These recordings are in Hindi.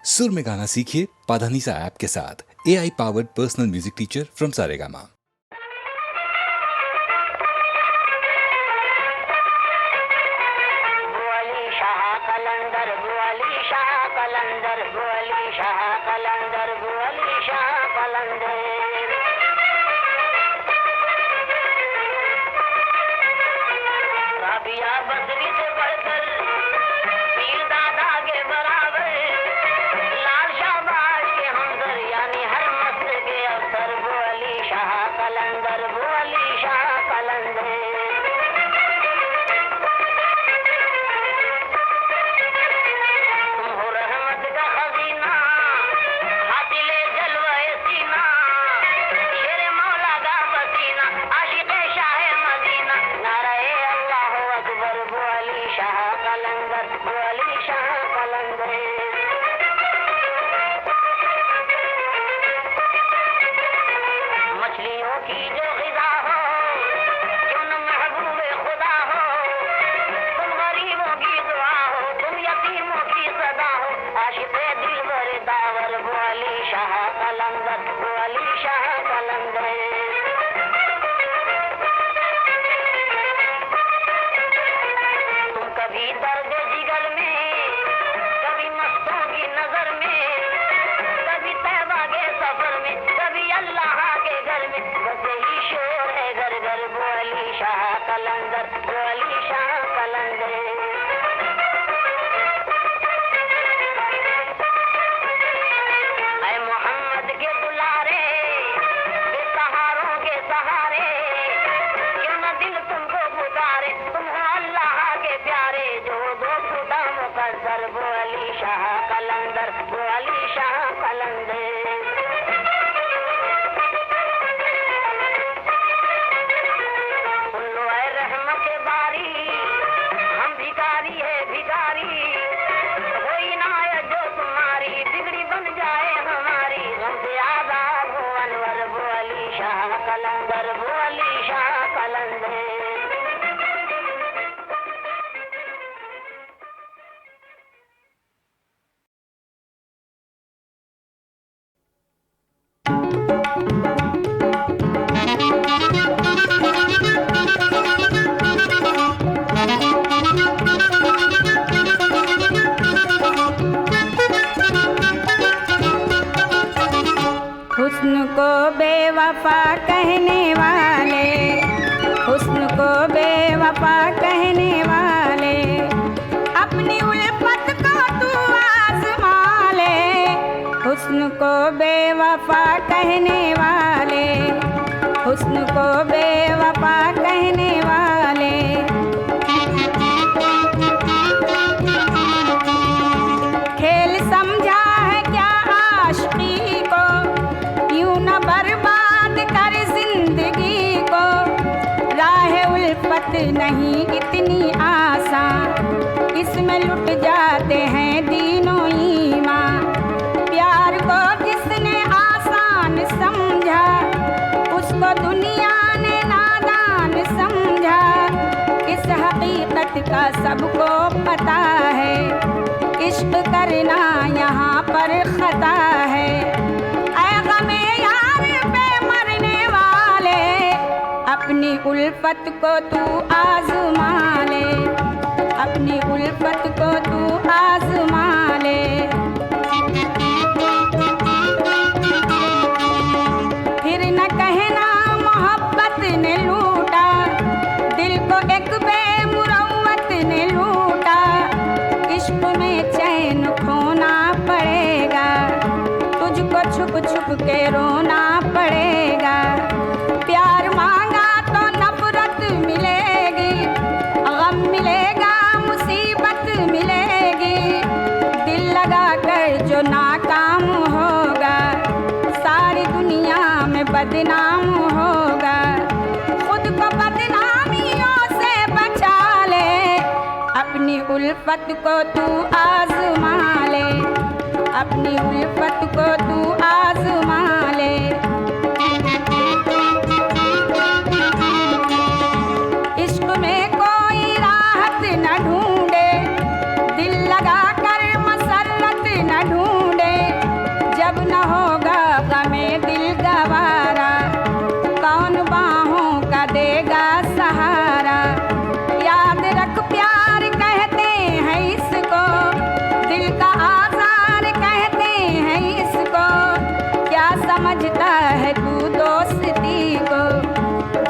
सुर में गाना सीखिए पाधानीसा ऐप के साथ। AI powered personal music teacher from Saregama. हुस्न को बेवफा कहने वाले, हुस्न को बेवफा कहने वाले, अपनी उल्फत को तू आज़मा ले। हुस्न को बेवफा कहने वाले, हुस्न को बेवफा कहने वाले, खेल समझा है क्या आशिकी को, यूं न बर्बाद कर जिंदगी को। राह उल्फत नहीं इतनी आसान, इसमें लुट जाते हैं दीनों ईमान। प्यार को जिसने आसान समझा, उसको दुनिया ने नादान समझा। इस हकीकत का सबको पता है, इश्क करना यहाँ पर खता है। ऐ गमे यार पे मरने वाले, अपनी उल्फत को तू आज़मा ले, अपनी उल्फत को तू आज़मा ले। फिर न कहना मोहब्बत ने लूटा, दिल को एक बेमुरव्वत ने लूटा। इश्क में चैन खोना पड़ेगा, तुझको छुप छुप के रोना पड़ेगा। प्यार मांगा तो नफरत मिलेगी, गम मिलेगा मुसीबत मिलेगी। दिल लगा कर जो नाकाम होगा, सारी दुनिया में बदनाम होगा। खुद को बदनामियों से बचा ले, अपनी उल्फत को तू आज़मा ले, अपनी उल्फत को तू आज़मा ले। इश्क में कोई राहत न ढूंढे, दिल लगा कर मसरत न ढूंढे। जब न होगा गमे दिल गवारा, कौन बाहों का देगा सहारा। याद रख प्यार कहते हैं इसको, दिल का आज़ार कहते हैं इसको। क्या समझता है तू दोस्ती को,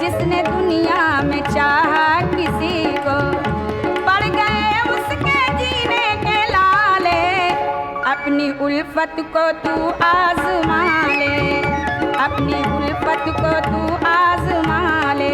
जिसने दुनिया में चाहा किसी को। पड़ गए उसके जीने के लाले, अपनी उल्फत को तू आज़मा ले, अपनी उल्फत को तू आज़मा ले।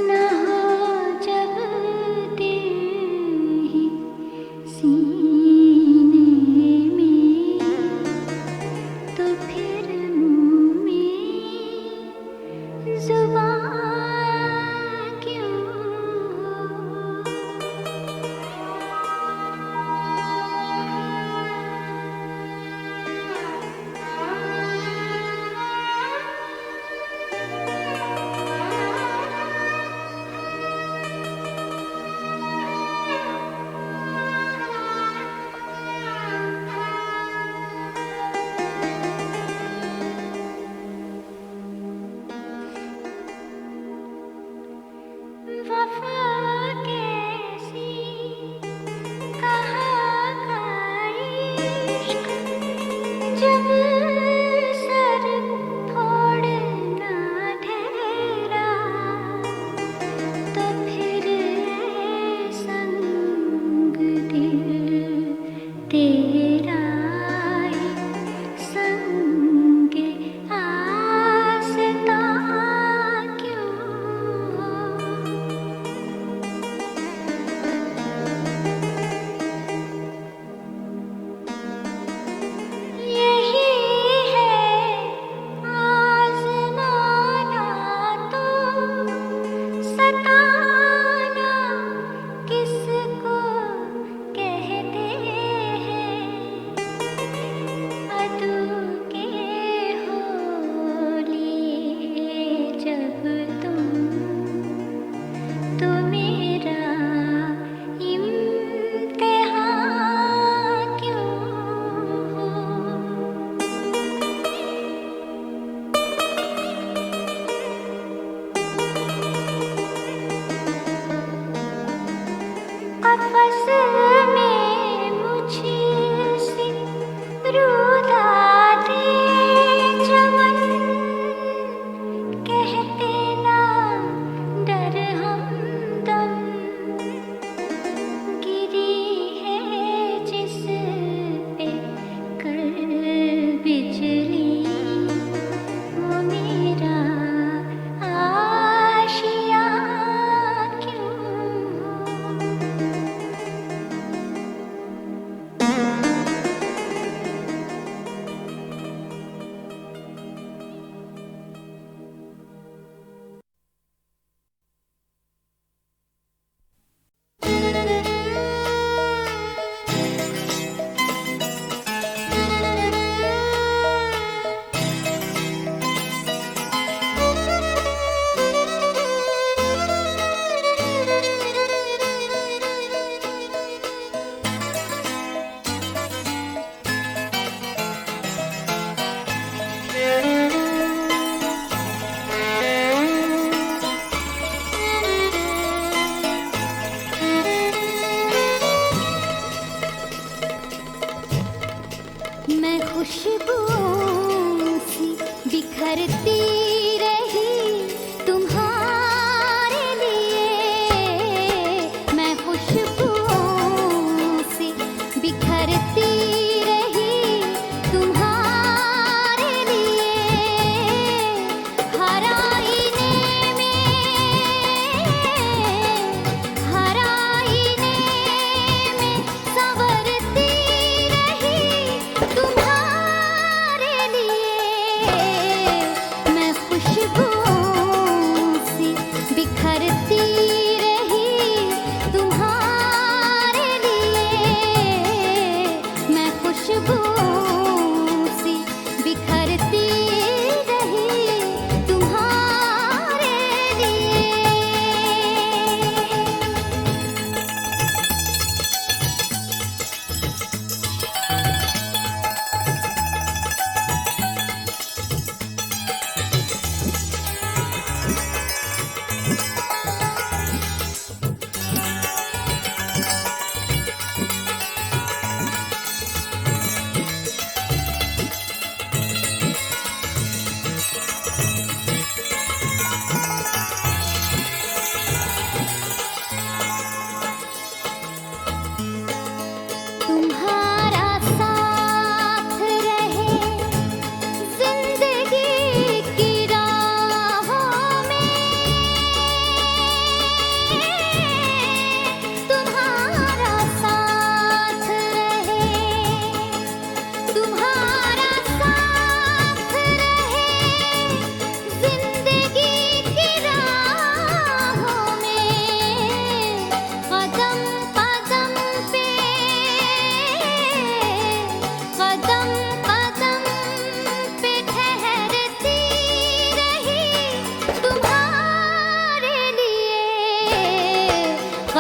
न हो जब दिल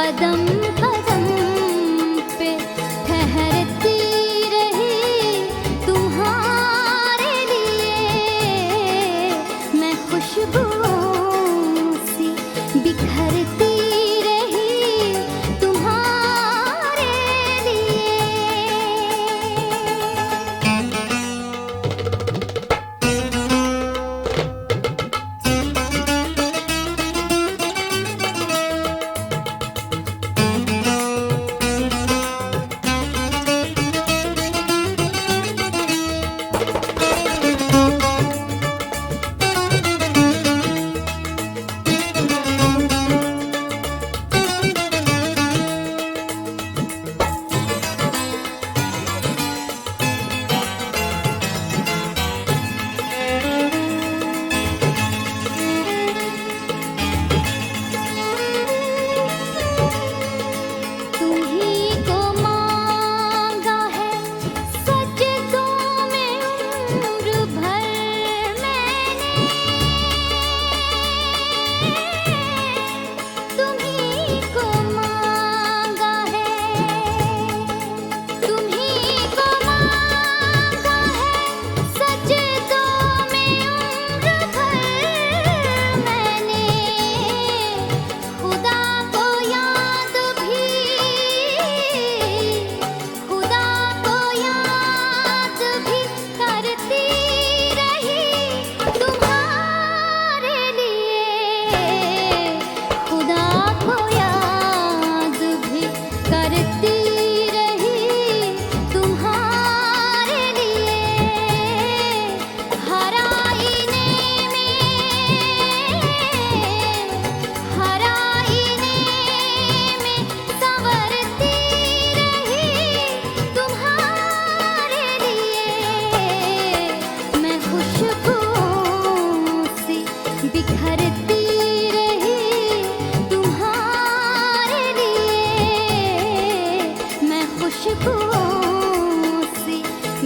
कदम कदम पे ठहरती रही तुम्हारे लिए, मैं खुशबुओं सी बिखरती रही तुम्हारे लिए।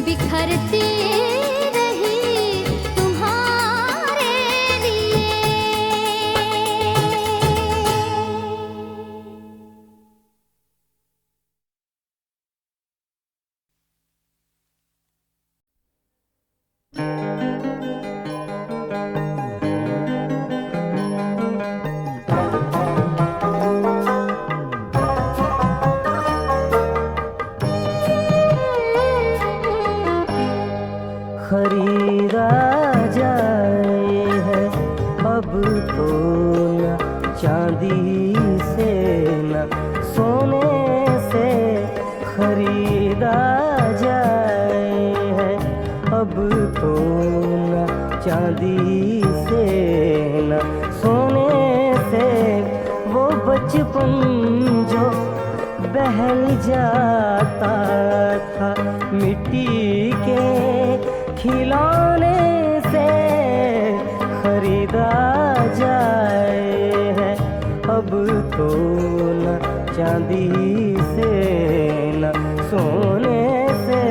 बिखरती रही तुम्हारे लिए। खरीदा जाए है अब तो न चांदी से न सोने से, खरीदा जाए है अब तो न चांदी से न सोने से, वो बचपन जो बहल जाता था मिट्टी के खिलौने से, खरीदा जाए है अब तो न चांदी से न सोने से।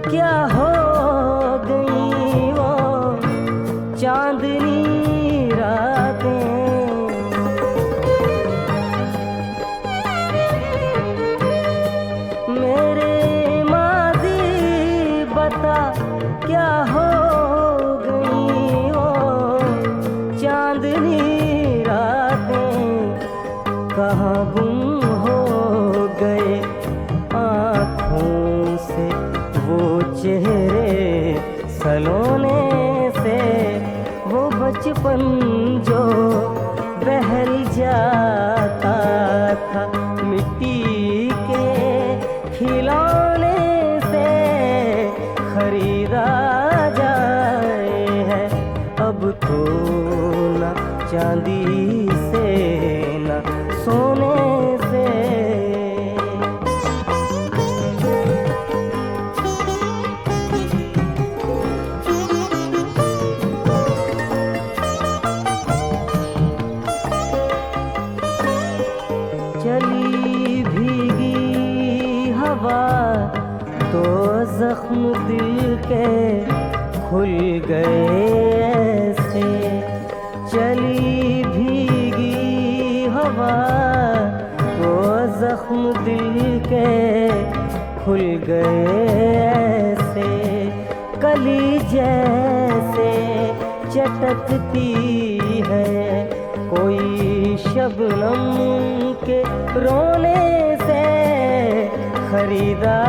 क्या हो गई वो चांदनी रातें, मेरे माज़ी बता क्या हो गई वो चांदनी रातें, कहाँ गुम हो गए आँखों से वो चेहरे सलोने से, वो बचपन जो बहल जाता था मिट्टी के खिलौने से, खरीदा जाए है अब तो न चांदी से न सोने से। गए ऐसे। चली भीगी हवा वो जख्म दिल के खुल गए ऐसे। कली जैसे चटकती है कोई शबनम के रोने से खरीदा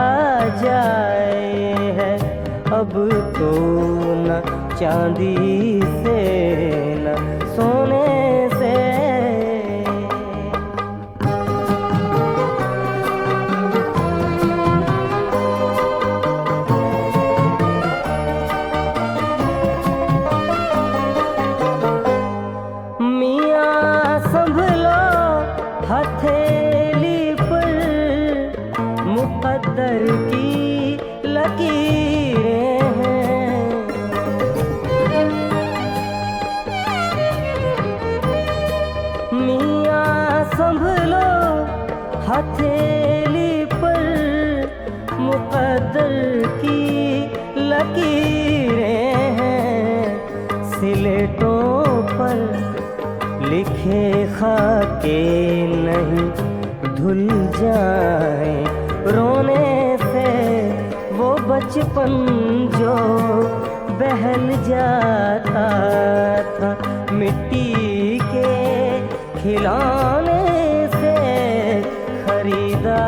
जाए है अब तो न चांदी से न सोने से। मियाँ संभलो हथेली पर मुकद्दर की लकीरें हैं। मियाँ संभलो हथेली पर मुकद्दर की लकीरें हैं। सिलेटों पर लिखे खाके नहीं धुल जाए रोने से वो बचपन जो बहल जाता था मिट्टी के खिलौने से खरीदा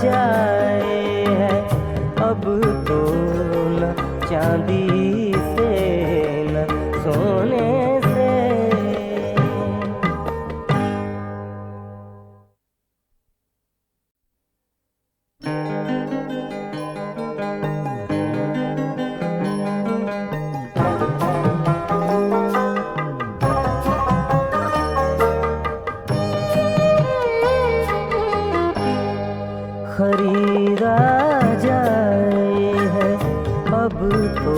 जाए है अब तो न चांदी से न सोने से। खरीदा जाए है अब तो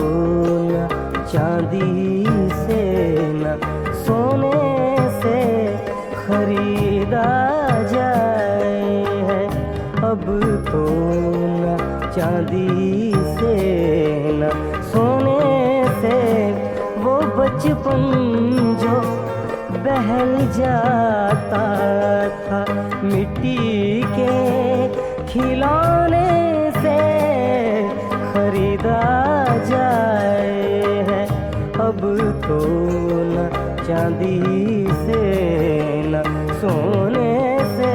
न चांदी से न सोने से। खरीदा जाए है अब तो न चांदी से न सोने से। वो बचपन जो बहल जाता था मिट्टी के खिलौने से खरीदा जाए है अब तो न चांदी से न सोने से।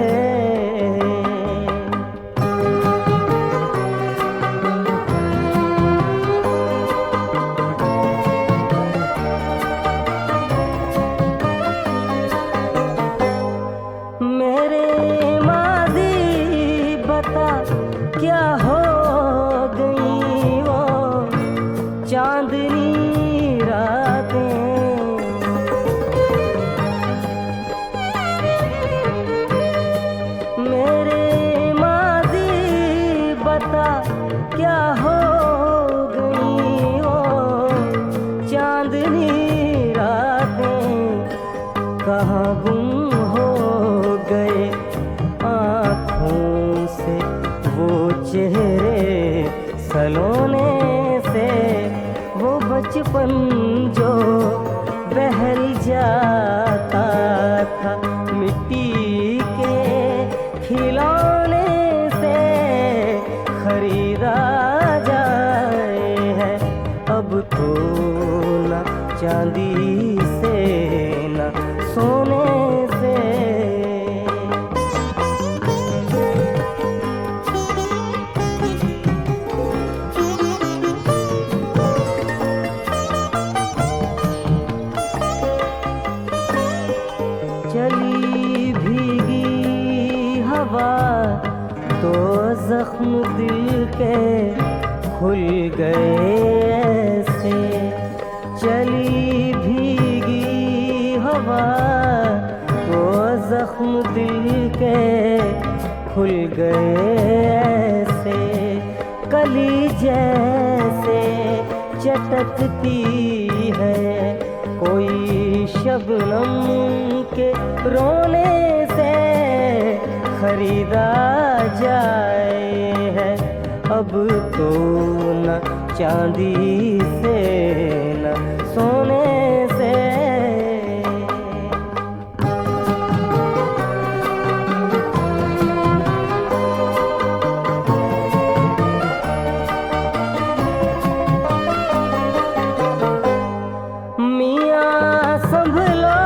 मेरे मादी बता क्या हो गई वो चांदनी रातें। मेरे मादी बता क्या हो गई वो चांदनी रातें। कहाँ गुम हो गए आँखों से वो चेहरे सलोने से। वो बचपन जो बहल जाता था मिट्टी के खिलौने से खरीदा जाए है अब तो न चांदी से न सोने से। चली भीगी हवा तो जख्म दिल के खुल गए ऐसे। चली भीगी हवा तो जख्म दिल के खुल गए ऐसे। कली जैसे चटकती है कोई शबनम के रोने से खरीदा जाए है अब तो न चांदी से न सोने से। मियाँ संभलो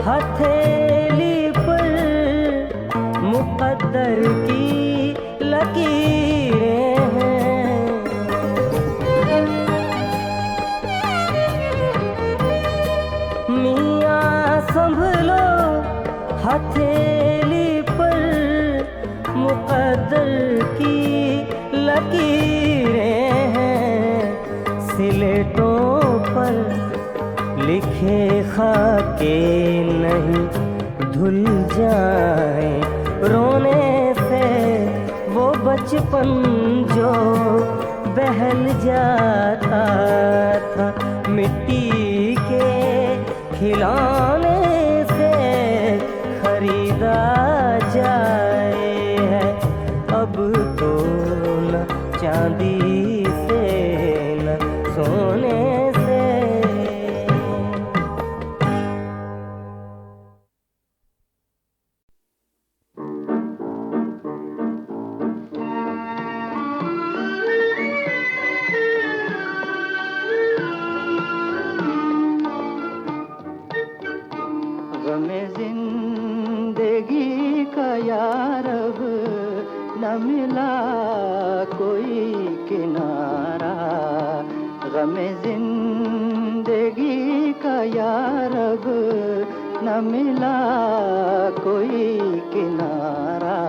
हथेली पर मुकद्दर की लकीरें हैं। मियाँ संभलो हथेली पर मुकद्दर की लकीरें हैं। सिलेटों पर लिखे खाके नहीं धुल जाए रोने से। वो बचपन जो बहल जाता था मिट्टी के खिलौने से, खरीदा जाए है अब तो न चांदी से न सोने से। गमे जिंदगी का यार अब न मिला कोई किनारा। गमे जिंदगी का यार अब न मिला कोई किनारा।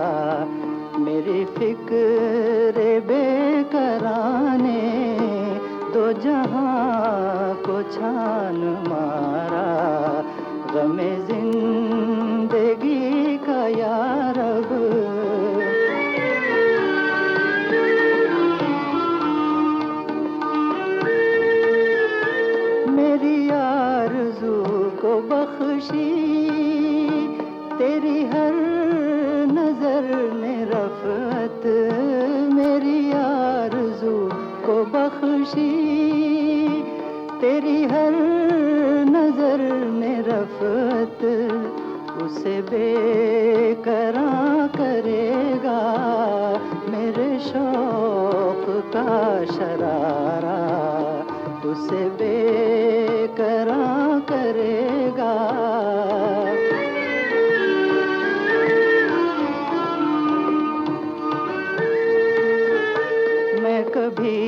मेरी फिक्र बेकराने दो जहां को छान मारा। गमे जिंदगी का यार अब मेरी आरज़ू को बख्शी तेरी हर नजर ने रफ़त। मेरी आरज़ू को बख्शी तेरी हर नजर ने रफ़त। उसे बेकरां करेगा मेरे शौक़ का शरारा। उसे बेकरां करेगा। मैं कभी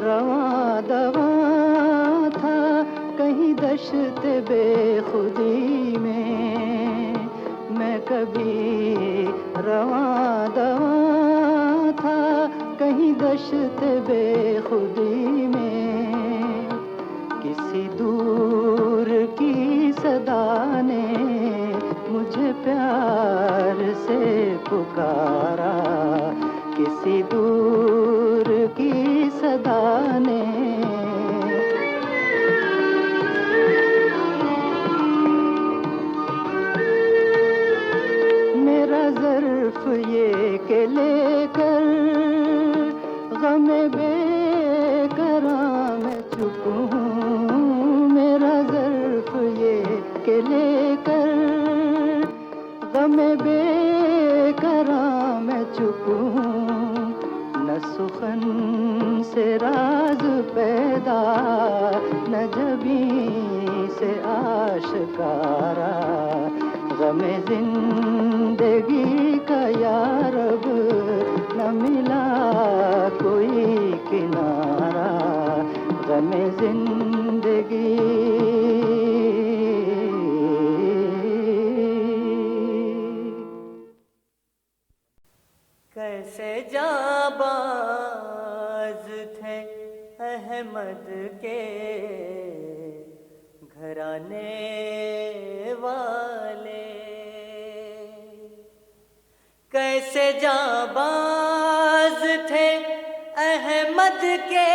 रवां दवा था कहीं दश्त बेखुदी में। मैं कभी रवां दवा था कहीं दश्त बेखुदी में। किसी दूर की सदा ने मुझे प्यार से पुकारा। किसी दूर की सदा ने मेरा ज़र्फ़ ये के लेकर गमे बेकरां मैं चुप हूँ। मेरा ज़र्फ़ ये के लेकर गमे बेकरां मैं चुप हूँ। न सुखन से राज पैदा न जबीं से आशकारा। गमे जिंदगी का यार अब न मिला कोई किनारा। गमे जिंदगी कैसे जाबाज थे अहमद के घराने वाले। कैसे जाबाज थे अहमद के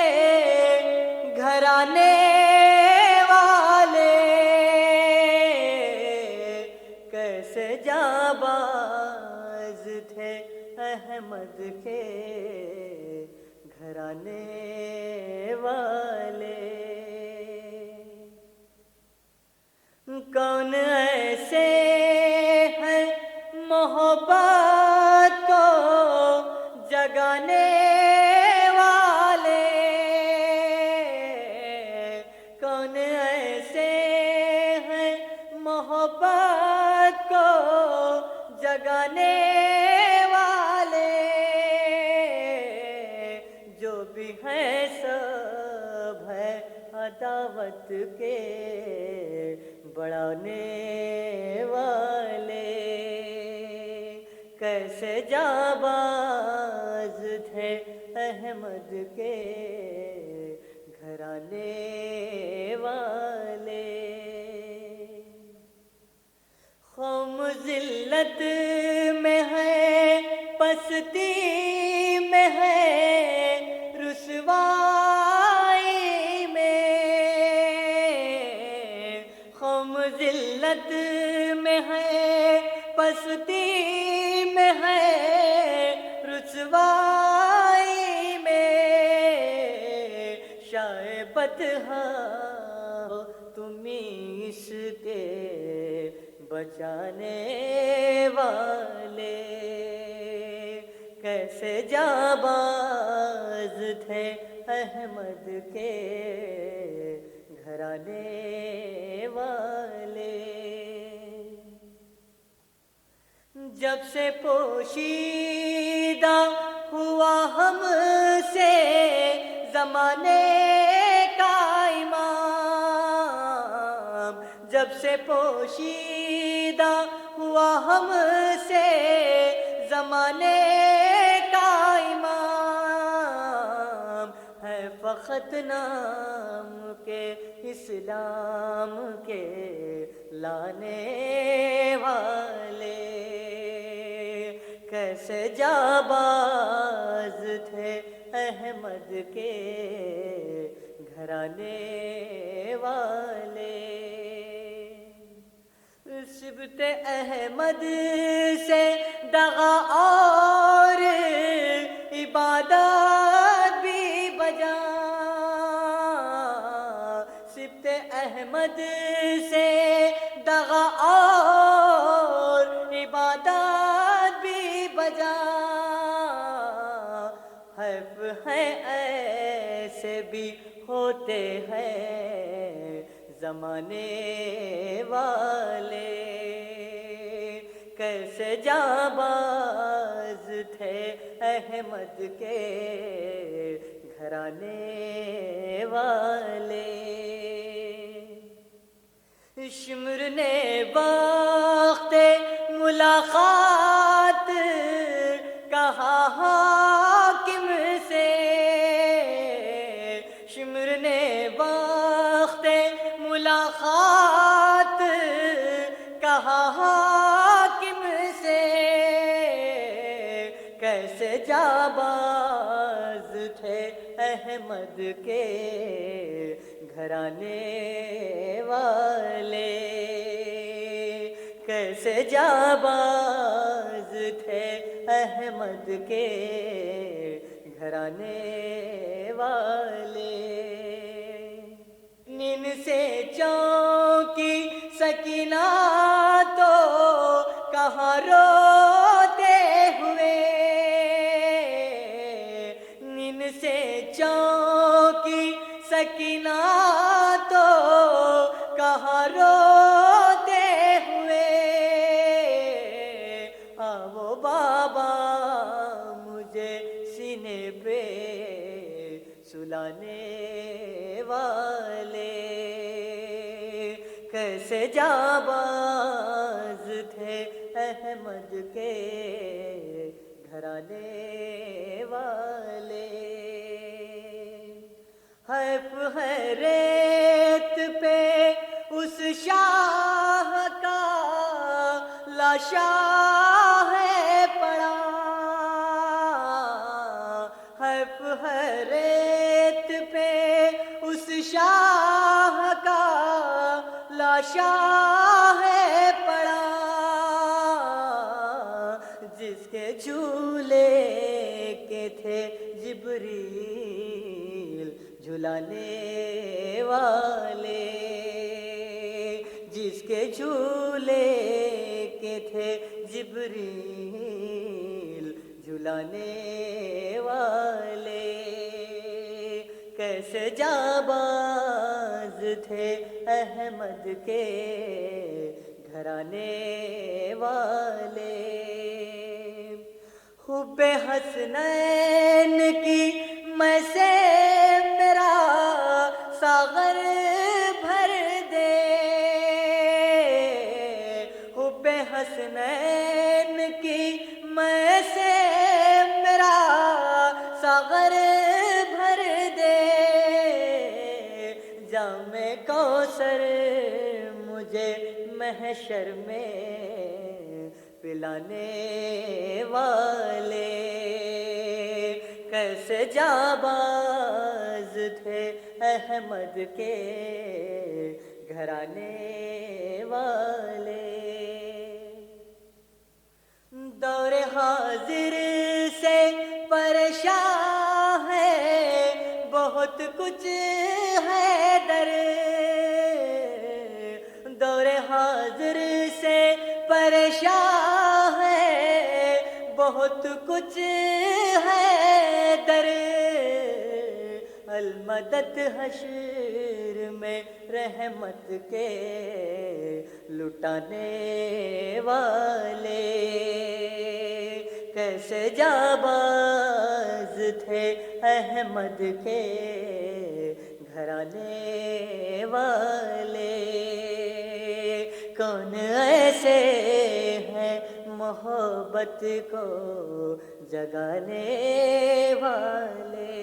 घराने वाले। कैसे जाबाज थे अहमद के घराने वाले। कौन ऐसे हैं मोहब्बत को जगाने वाले, कौन ऐसे हैं मोहब्बत को जगाने वाले, जो भी हैं सब है अदावत के बढ़ाने वाले। कैसे जाबाज थे अहमद के घराने वाले। कौम जिल्लत में है, पस्ती में है, रुसवाई में। कौम जिल्लत में है, पस्ती में है, रुसवाई में। शायद बतहा तुम इसके बचाने वाले। कैसे जाबाज थे अहमद के घराने वाले। जब से पोशीदा हुआ हमसे ज़माने का इमाम, जब से पोशीदा हुआ हमसे ज़माने का इमाम, है फ़क़त नाम के इस्लाम के लाने वाले। कैसे जाबाज थे अहमद के घराने वाले। सिबते अहमद से दगा और इबादत भी बजा, सिबते अहमद से दगा और इबादत भी बजा। हर्फ है ऐसे भी होते हैं ज़माने वाले। कैसे जाबाज थे अहमद के घराने वाले। शिमर ने वक़्ते मुलाकात कहा हाकिम से, शिमर ने वक़्ते मुलाकात कहा हाकिम से। कैसे जाबाज थे अहमद के घराने वाले। कैसे जाबाज थे अहमद के घराने वाले। नींद से चौंकी सकीना तो कहाँ रोते हुए, नींद से चौंकी सकीना तो कहाँ रोते हुए। आओ बाबा मुझे सीने पे सुलाने वाले। कैसे जाबाज थे अहमद के घराने वाले। हर्फ है रेत पे उस शाह का लाशा है पड़ा। हर्फ है रेत पे उस शाह का लाशा है पड़ा। जिसके झूले के थे जिब्रील झुलाने वाले, जिसके झूले के थे जिब्रील झुलाने वाले, कैसे जाबाज थे अहमद के घराने वाले। हुब्बे हसनैन की मैं से मेरा सागर भर दे, हुब्बे हसनैन की मैं से मेरा सागर भर दे, जामे कौसर मुझे महशर में पिलाने वाले, कैसे जाबाज थे अहमद के घराने वाले। दौरे हाजिर से परेशान है, बहुत कुछ है डर, दौरे हाजिर से परेशान है, बहुत कुछ है दर, अलमदद हश्र में रहमत के लुटाने वाले, कैसे जाबाज थे अहमद के घराने वाले। कौन ऐसे हैं मोहब्बत को जगाने वाले,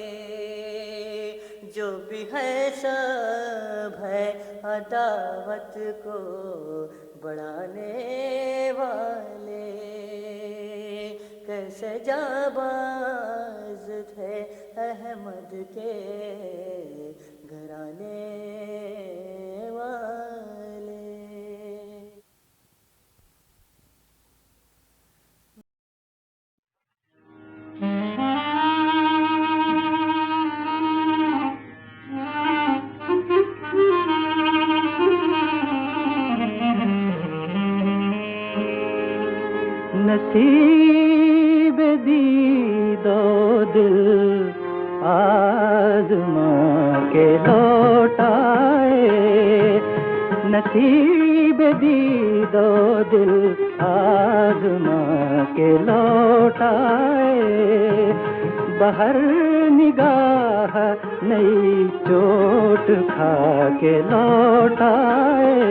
जो भी है सब है अदावत को बढ़ाने वाले, कैसे जाबाज थे अहमद के घराने वाले। नसीब दीदो दिल आज़मा के लौटाए, नसीब दीदो दिल आज़मा के लौटाए, बाहर निगाह नई चोट खा के लौटाए।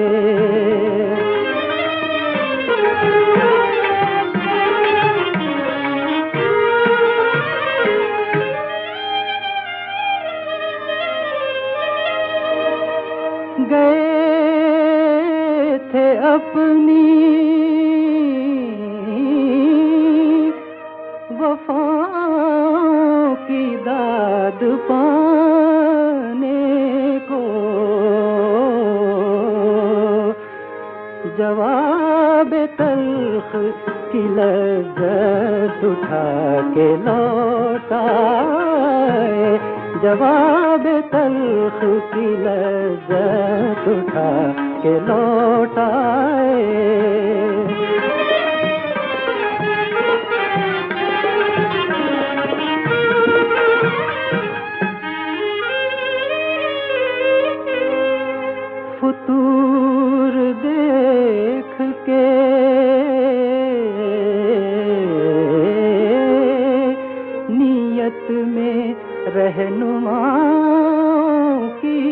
गए थे अपनी वफ़ाओं की दाद पाने को, जवाब तल्ख की लज़्ज़त उठा के लौटाए, जवाब तल्ख की लज़्ज़त उठा के लौटाए। फुतूर देख के नीयत में रहनुमाओं की,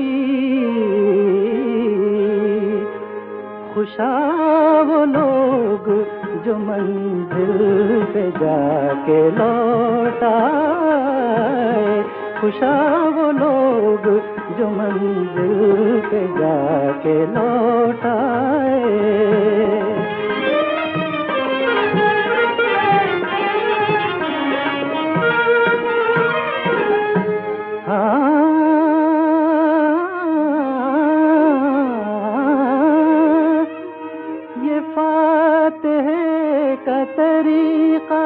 खुशा वो लोग जो मंजिल पे जाके लौटाए, खुशा वो लोग जो मंजिल पे जाके लौटाए। ये फातिह का तरीका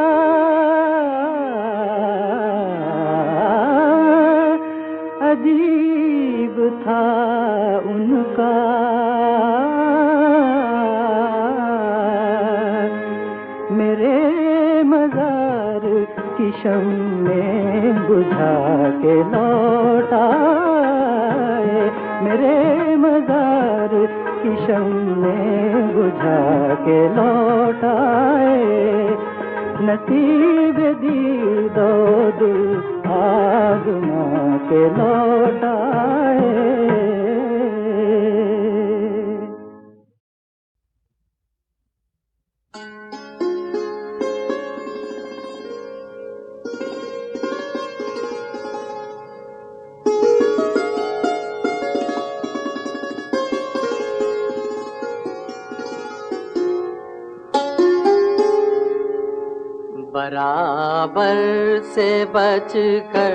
अजीब शम्मे बुझा के लौटाए, मेरे मजार की शम्मे बुझा के लौटाए, नसीब दीदो दिल आज़मा के लौटाए। बराबर से बच कर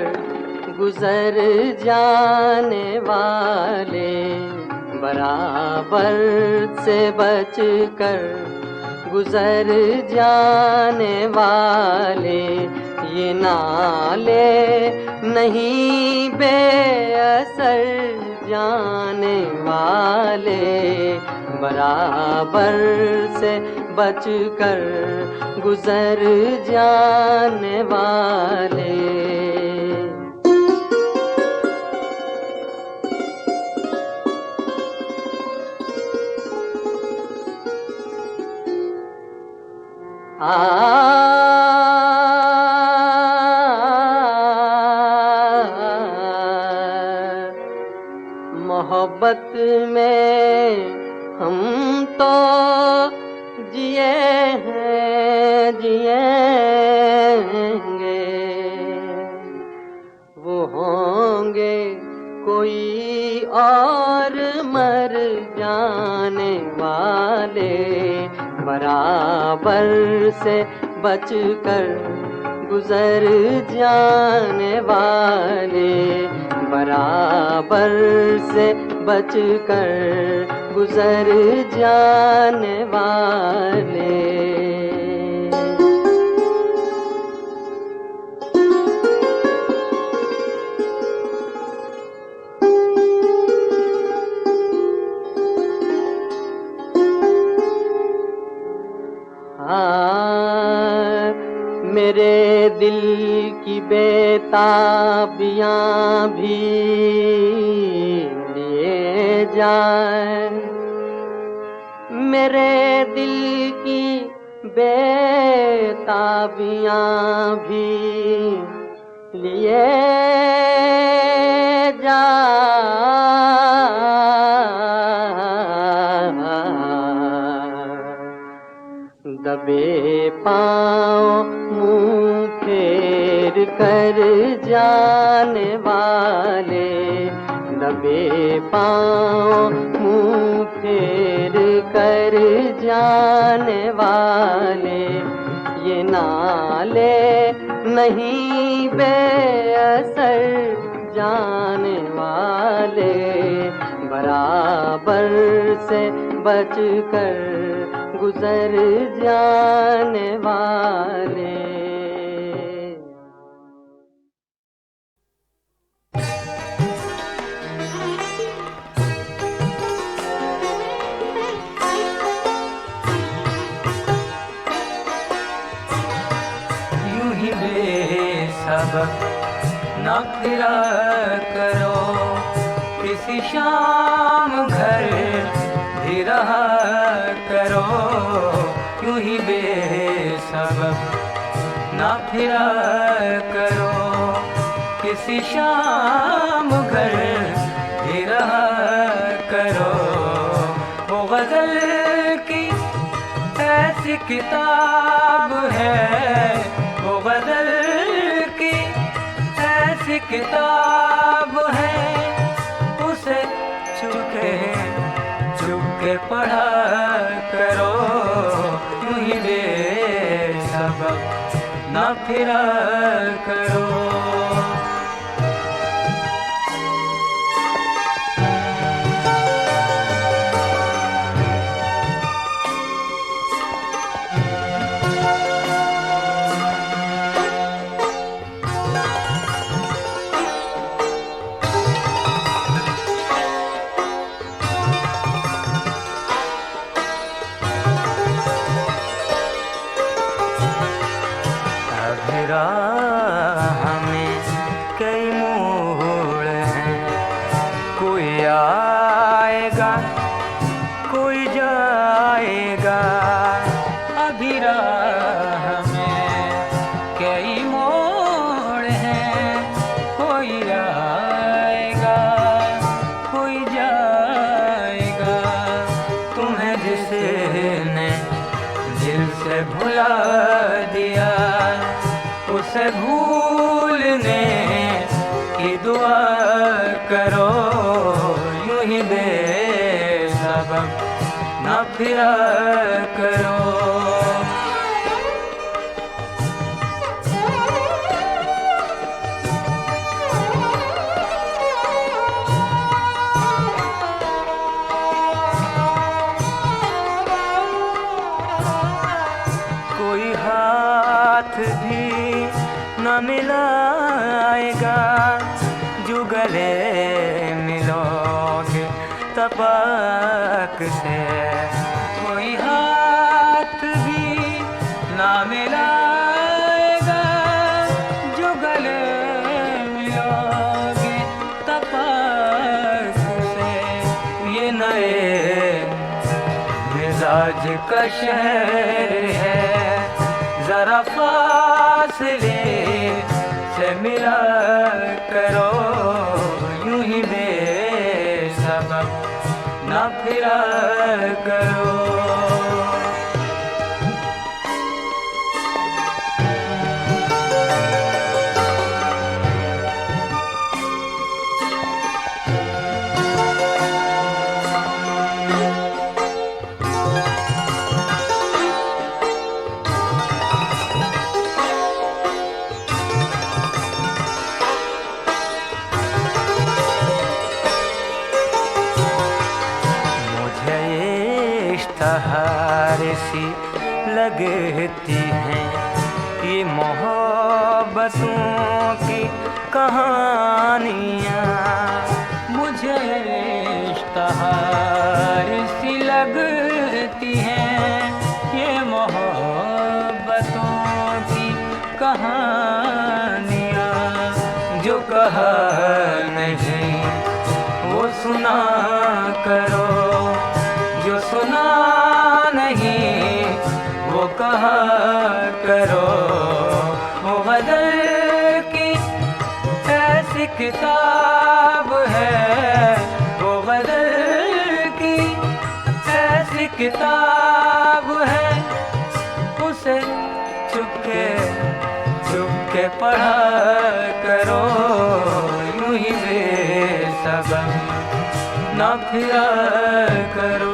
गुजर जाने वाले, बराबर से बच कर गुजर जाने वाले, ये नाले नहीं बेअसर जाने वाले, बराबर से बच कर गुजर जाने वाले। मोहब्बत में हम तो जिए हैं जिएंगे, वो होंगे कोई और मर जाने वाले, बराबर से बच कर गुजर जाने वाले, बराबर से बच कर गुजर जाने वाले। मेरे दिल की बेताबियां भी लिए जाए, मेरे दिल की बेताबियां भी लिए जाए, दबे पाँव मुँह फेर कर जाने वाले, दबे पाँव मुँह फेर कर जाने वाले, ये नाले नहीं बेअसर जाने वाले, बराबर से बच कर गुजर जाने वाले। यूं ही बेसबब ना फिरा करो, किसी शाम घर भी रहा करो, यूं ही बेसबब ना फिरा करो, किसी शाम घर भी रहा करो, वो गजल की ऐसी किताब है, वो गजल की ऐसी किताब है, उसे छुपके छुपके पढ़ा करो, यूं ही बेसबब ना फिरा करो। आएगा कोई जाएगा, अभी राह में कई मोड़ हैं, कोई आएगा कोई जाएगा। तुम्हें जिसने दिल से भुला दिया, उसे भूलने की दुआ करो, यूं ही बेसबब ना फिरा करो। कोई हाथ भी न मिलाएगा, जो गले मिलोगे तपक से। कोई हाथ भी न मिलाएगा, जो गले मिलोगे तपक से। ये नए मिजाज का शहर है, जरा फासले से मिला करो, यूं ही बेसबब ना फिरा करो। इश्तहार सी लगती हैं ये मोहब्बतों की कहानियाँ, मुझे इश्तहार सी लगती हैं ये मोहब्बतों की कहानियाँ। जो कहा नहीं वो सुना करो, जो सुना नहीं वो कहा करो। वो गदर की ऐसी किताब है, वो गदर की ऐसी किताब है, उसे चुपके चुपके पढ़ा करो, यूं ही बेसबब ना फिरा करो।